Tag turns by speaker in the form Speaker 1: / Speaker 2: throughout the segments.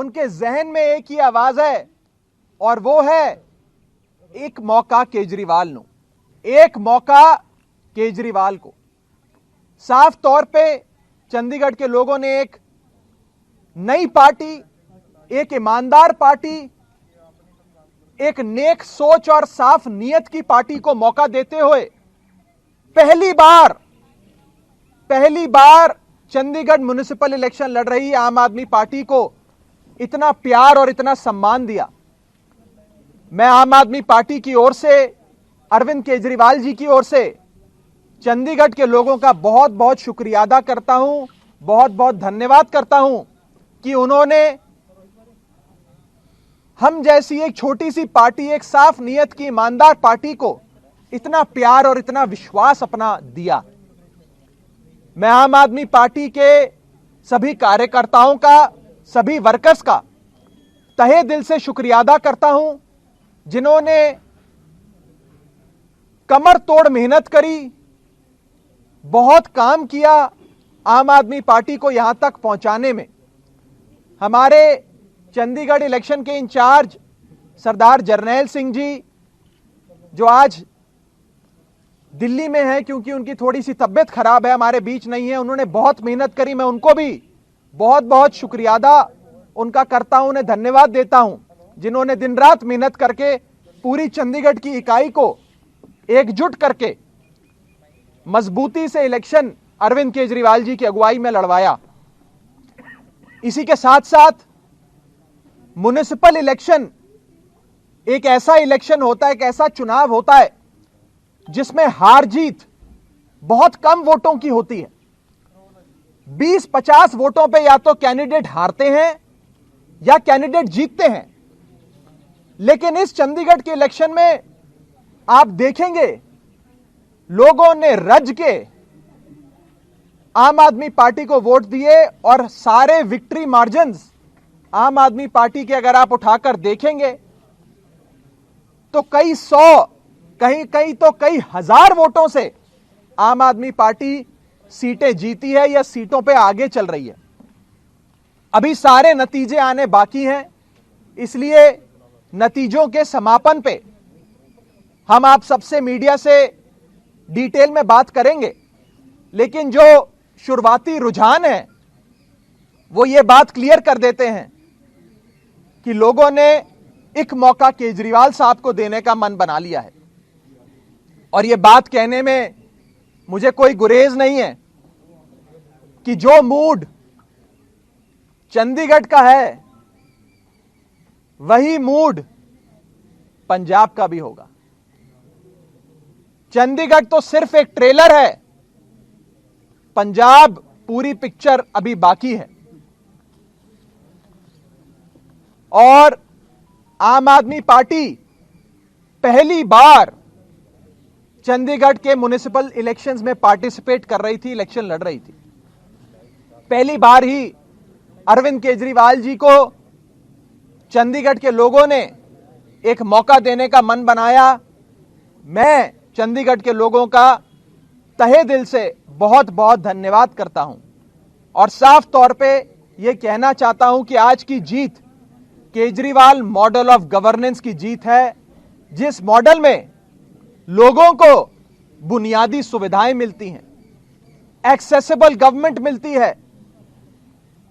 Speaker 1: उनके जहन में एक ही आवाज है और वो है एक मौका केजरीवाल नो, एक मौका केजरीवाल को। साफ तौर पे चंडीगढ़ के लोगों ने एक नई पार्टी, एक ईमानदार पार्टी, एक नेक सोच और साफ नीयत की पार्टी को मौका देते हुए पहली बार चंडीगढ़ म्युनिसिपल इलेक्शन लड़ रही आम आदमी पार्टी को इतना प्यार और इतना सम्मान दिया। मैं आम आदमी पार्टी की ओर से, अरविंद केजरीवाल जी की ओर से चंडीगढ़ के लोगों का बहुत बहुत शुक्रिया अदा करता हूं, बहुत बहुत धन्यवाद करता हूं कि उन्होंने हम जैसी एक छोटी सी पार्टी, एक साफ नीयत की ईमानदार पार्टी को इतना प्यार और इतना विश्वास अपना दिया। मैं आम आदमी पार्टी के सभी कार्यकर्ताओं का, सभी वर्कर्स का तहे दिल से शुक्रिया अदा करता हूं, जिन्होंने कमर तोड़ मेहनत करी, बहुत काम किया आम आदमी पार्टी को यहां तक पहुंचाने में। हमारे चंडीगढ़ इलेक्शन के इंचार्ज सरदार जरनैल सिंह जी, जो आज दिल्ली में हैं क्योंकि उनकी थोड़ी सी तबीयत खराब है, हमारे बीच नहीं है, उन्होंने बहुत मेहनत करी। मैं उनको भी बहुत बहुत शुक्रिया अदा उनका करता हूं, उन्हें धन्यवाद देता हूं, जिन्होंने दिन रात मेहनत करके पूरी चंडीगढ़ की इकाई को एकजुट करके मजबूती से इलेक्शन अरविंद केजरीवाल जी की अगुवाई में लड़वाया। इसी के साथ साथ म्युनिसिपल इलेक्शन एक ऐसा इलेक्शन होता है, एक ऐसा चुनाव होता है जिसमें हार जीत बहुत कम वोटों की होती है। 20-50 वोटों पे या तो कैंडिडेट हारते हैं या कैंडिडेट जीतते हैं। लेकिन इस चंडीगढ़ के इलेक्शन में आप देखेंगे लोगों ने रज के आम आदमी पार्टी को वोट दिए और सारे विक्ट्री मार्जिन्स आम आदमी पार्टी के अगर आप उठाकर देखेंगे तो कई सौ, कहीं तो कई हजार वोटों से आम आदमी पार्टी सीटें जीती है या सीटों पे आगे चल रही है। अभी सारे नतीजे आने बाकी हैं, इसलिए नतीजों के समापन पे हम आप सबसे मीडिया से डिटेल में बात करेंगे। लेकिन जो शुरुआती रुझान है वो ये बात क्लियर कर देते हैं कि लोगों ने एक मौका केजरीवाल साहब को देने का मन बना लिया है। और ये बात कहने में मुझे कोई गुरेज नहीं है कि जो मूड चंडीगढ़ का है वही मूड पंजाब का भी होगा। चंडीगढ़ तो सिर्फ एक ट्रेलर है, पंजाब पूरी पिक्चर अभी बाकी है। और आम आदमी पार्टी पहली बार चंडीगढ़ के म्युनिसिपल इलेक्शंस में पार्टिसिपेट कर रही थी, इलेक्शन लड़ रही थी। पहली बार ही अरविंद केजरीवाल जी को चंडीगढ़ के लोगों ने एक मौका देने का मन बनाया। मैं चंडीगढ़ के लोगों का तहे दिल से बहुत बहुत धन्यवाद करता हूं और साफ तौर पे यह कहना चाहता हूं कि आज की जीत केजरीवाल मॉडल ऑफ गवर्नेंस की जीत है, जिस मॉडल में लोगों को बुनियादी सुविधाएं मिलती हैं, एक्सेसिबल गवर्नमेंट मिलती है,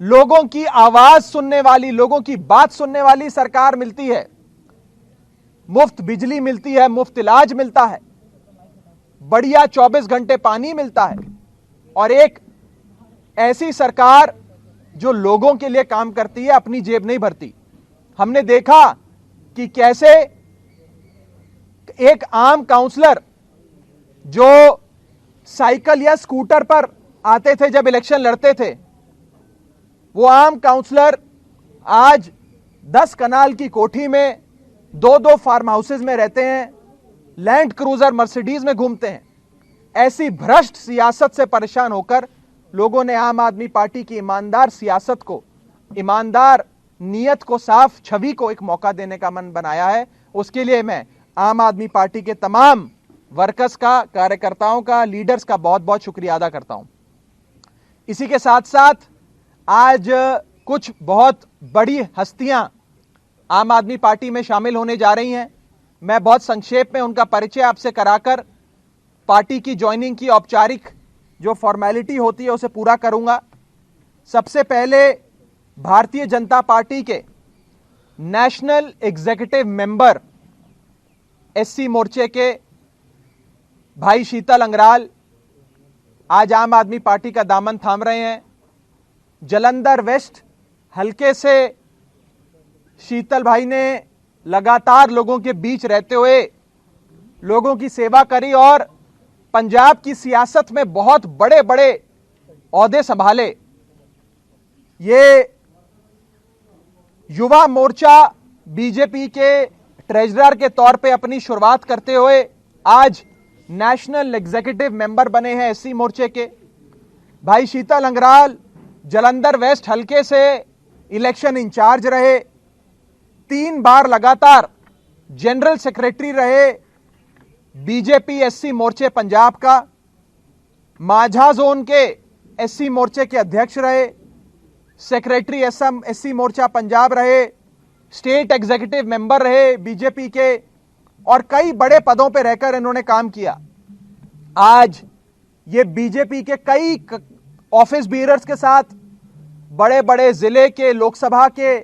Speaker 1: लोगों की आवाज सुनने वाली, लोगों की बात सुनने वाली सरकार मिलती है, मुफ्त बिजली मिलती है, मुफ्त इलाज मिलता है, बढ़िया 24 घंटे पानी मिलता है और एक ऐसी सरकार जो लोगों के लिए काम करती है, अपनी जेब नहीं भरती। हमने देखा कि कैसे एक आम काउंसलर जो साइकिल या स्कूटर पर आते थे जब इलेक्शन लड़ते थे, वो आम काउंसलर आज 10 कनाल की कोठी में 2-2 फार्म हाउसेज में रहते हैं, लैंड क्रूजर मर्सिडीज में घूमते हैं। ऐसी भ्रष्ट सियासत से परेशान होकर लोगों ने आम आदमी पार्टी की ईमानदार सियासत को, ईमानदार नीयत को, साफ छवि को एक मौका देने का मन बनाया है। उसके लिए मैं आम आदमी पार्टी के तमाम वर्कर्स का, कार्यकर्ताओं का, लीडर्स का बहुत बहुत शुक्रिया अदा करता हूं। इसी के साथ साथ आज कुछ बहुत बड़ी हस्तियां आम आदमी पार्टी में शामिल होने जा रही हैं। मैं बहुत संक्षेप में उनका परिचय आपसे कराकर पार्टी की ज्वाइनिंग की औपचारिक जो फॉर्मेलिटी होती है उसे पूरा करूंगा। सबसे पहले भारतीय जनता पार्टी के नेशनल एग्जीक्यूटिव मेंबर एससी मोर्चे के भाई शीतल अंगराल आज आम आदमी पार्टी का दामन थाम रहे हैं। जालंधर वेस्ट हलके से शीतल भाई ने लगातार लोगों के बीच रहते हुए लोगों की सेवा करी और पंजाब की सियासत में बहुत बड़े बड़े ओहदे संभाले। ये युवा मोर्चा बीजेपी के ट्रेजरर के तौर पे अपनी शुरुआत करते हुए आज नेशनल एग्जीक्यूटिव मेंबर बने हैं एससी मोर्चे के। भाई शीतल अंगराल जालंधर वेस्ट हलके से इलेक्शन इंचार्ज रहे, 3 बार लगातार जनरल सेक्रेटरी रहे बीजेपी एससी मोर्चे पंजाब का, माझा जोन के एससी मोर्चे के अध्यक्ष रहे, सेक्रेटरी एससी मोर्चा पंजाब रहे, स्टेट एग्जीक्यूटिव मेंबर रहे बीजेपी के और कई बड़े पदों पर रहकर इन्होंने काम किया। आज ये बीजेपी के कई ऑफिस बीयरर्स के साथ बड़े बड़े जिले के, लोकसभा के,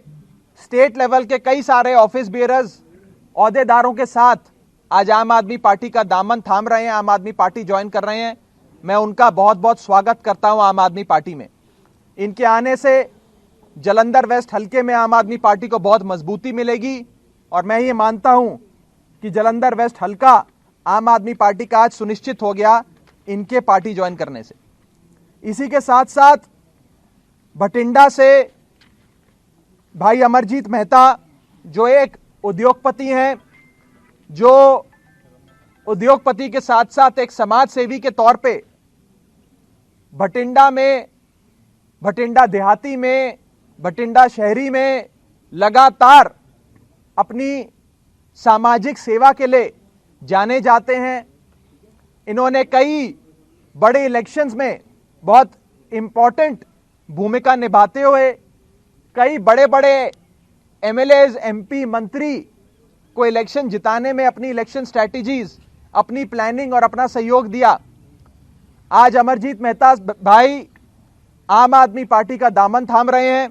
Speaker 1: स्टेट लेवल के कई सारे ऑफिस बीयरर्स ओहदेदारों के साथ आज आम आदमी पार्टी का दामन थाम रहे हैं, आम आदमी पार्टी ज्वाइन कर रहे हैं। मैं उनका बहुत बहुत स्वागत करता हूं आम आदमी पार्टी में। इनके आने से जालंधर वेस्ट हलके में आम आदमी पार्टी को बहुत मजबूती मिलेगी और मैं ये मानता हूं कि जालंधर वेस्ट हलका आम आदमी पार्टी का आज सुनिश्चित हो गया इनके पार्टी ज्वाइन करने से। इसी के साथ साथ भटिंडा से भाई अमरजीत मेहता जो एक उद्योगपति हैं, जो उद्योगपति के साथ साथ एक समाज सेवी के तौर पे भटिंडा में, भटिंडा देहाती में, भटिंडा शहरी में लगातार अपनी सामाजिक सेवा के लिए जाने जाते हैं। इन्होंने कई बड़े इलेक्शंस में बहुत इंपॉर्टेंट भूमिका निभाते हुए कई बड़े बड़े एमएलएज, एमपी, मंत्री को इलेक्शन जिताने में अपनी इलेक्शन स्ट्रैटेजीज, अपनी प्लानिंग और अपना सहयोग दिया। आज अमरजीत मेहता भाई आम आदमी पार्टी का दामन थाम रहे हैं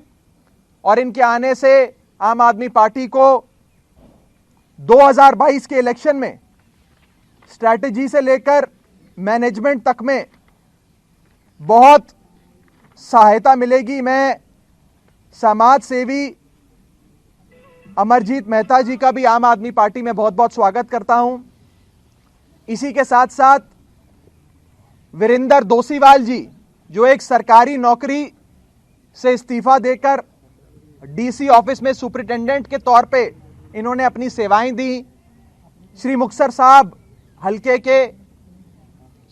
Speaker 1: और इनके आने से आम आदमी पार्टी को 2022 के इलेक्शन में स्ट्रैटेजी से लेकर मैनेजमेंट तक में बहुत सहायता मिलेगी। मैं समाज सेवी अमरजीत मेहता जी का भी आम आदमी पार्टी में बहुत बहुत स्वागत करता हूं। इसी के साथ साथ वीरेंद्र दोसीवाल जी जो एक सरकारी नौकरी से इस्तीफा देकर डीसी ऑफिस में सुपरिटेंडेंट के तौर पे इन्होंने अपनी सेवाएं दी। श्री मुक्तसर साहब हलके के,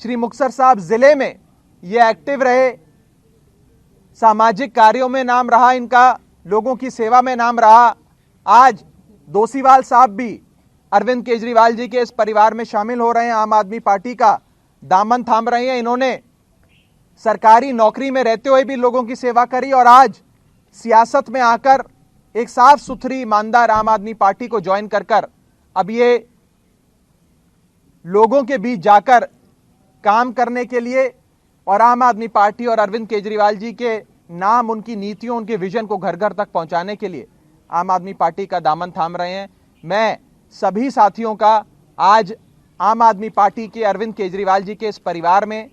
Speaker 1: श्री मुक्तसर साहब जिले में ये एक्टिव रहे, सामाजिक कार्यों में नाम रहा इनका, लोगों की सेवा में नाम रहा। आज दोसीवाल साहब भी अरविंद केजरीवाल जी के इस परिवार में शामिल हो रहे हैं, आम आदमी पार्टी का दामन थाम रहे हैं। इन्होंने सरकारी नौकरी में रहते हुए भी लोगों की सेवा करी और आज सियासत में आकर एक साफ सुथरी ईमानदार आम आदमी पार्टी को ज्वाइन कर अब ये लोगों के बीच जाकर काम करने के लिए और आम आदमी पार्टी और अरविंद केजरीवाल जी के नाम, उनकी नीतियों, उनके विजन को घर घर तक पहुंचाने के लिए आम आदमी पार्टी का दामन थाम रहे हैं। मैं सभी साथियों का आज आम आदमी पार्टी के अरविंद केजरीवाल जी के इस परिवार में,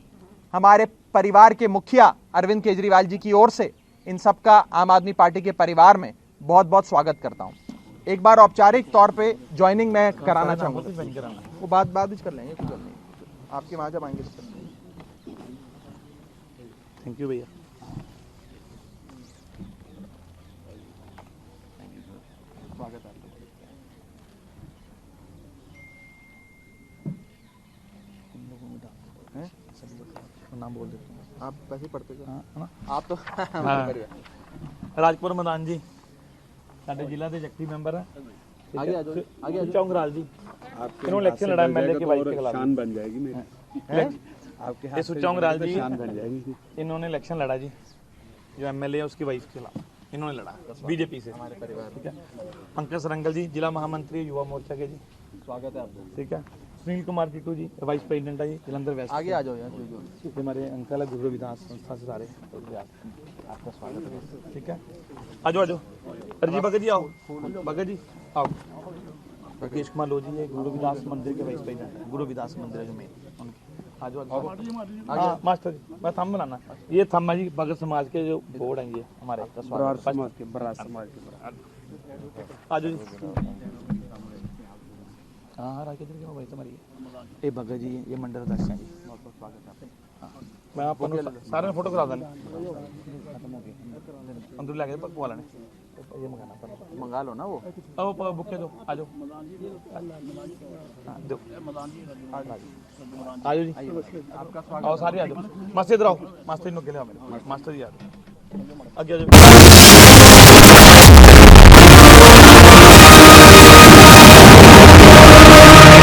Speaker 1: हमारे परिवार के मुखिया अरविंद केजरीवाल जी की ओर से इन सबका आम आदमी पार्टी के परिवार में बहुत बहुत स्वागत करता हूं। एक बार औपचारिक तौर पे ज्वाइनिंग मैं कराना चाहूंगा, वो बाद में कर लेंगे, कुछ नहीं, आपके वहां जब आएंगे।
Speaker 2: थैंक यू भैया।
Speaker 1: स्वागत है।
Speaker 2: नाम बोल देते हैं,
Speaker 1: आप वैसे पढ़ते थे।
Speaker 2: हाँ,
Speaker 1: आप तो
Speaker 2: राजपुर मैदान जी साडे जिला के जगती मैंबर है।
Speaker 1: आगे आ जाओ, आगे
Speaker 2: चौंगराल जी इन्होंने इलेक्शन लड़ा एमएलए के वाइस के खिलाफ,
Speaker 3: शान बन जाएगी मेरी। आपके हाथ
Speaker 2: चौंगराल जी
Speaker 3: शान बन जाएगी।
Speaker 2: इन्होंने इलेक्शन लड़ा जी, जो एमएलए है उसकी वाइफ के खिलाफ। इन्होंने लड़ा बीजेपी से हमारे परिवार, ठीक है। पंकज सरंगल जी जिला महामंत्री युवा मोर्चा के जी,
Speaker 1: स्वागत है आपका।
Speaker 2: ठीक है। सुनील कुमार टीटू जी वाइस प्रेसिडेंट है जी जलंधर वेस्ट।
Speaker 1: आगे आ जाओ यार,
Speaker 2: ये हमारे अंकल है गुरु विदास संस्था से सारे, आपका स्वागत है, ठीक है। आ जाओ अरजी भगत जी आओ, भगत जी आओ। राकेश कुमार लोधी है गुरु विदास मंदिर के वाइस प्रेसिडेंट है, गुरु विदास मंदिर है जो मेन उनके। आ जाओ हाँ मास्टर जी, मैं थंब बनाना, ये थंब है जी भगत समाज के जो बोर्ड हैं ये हमारे।
Speaker 3: बरार समाज के
Speaker 2: आ जाओ जी। हाँ हाँ राकेश जी भाई तुम्हारी ये भगत जी ये मंडल अध्यक्ष हैं जी, बहुत बहुत स्वागत है आपका। हाँ मैं आपको सारे फोटो करा देना खत्म हो गए अंदर लगे पकवा लेने, ये मंगाना
Speaker 1: मंगा लो ना वो।
Speaker 2: अब बुके दो, आ जाओ दो, आ जाओ जी
Speaker 1: आपका स्वागत।
Speaker 2: आओ सारे आ जाओ, मास्टर इधर आओ, मास्टर इन लोग के लिए आओ मेरे मास्टर जी आ जाओ आगे आ जाओ।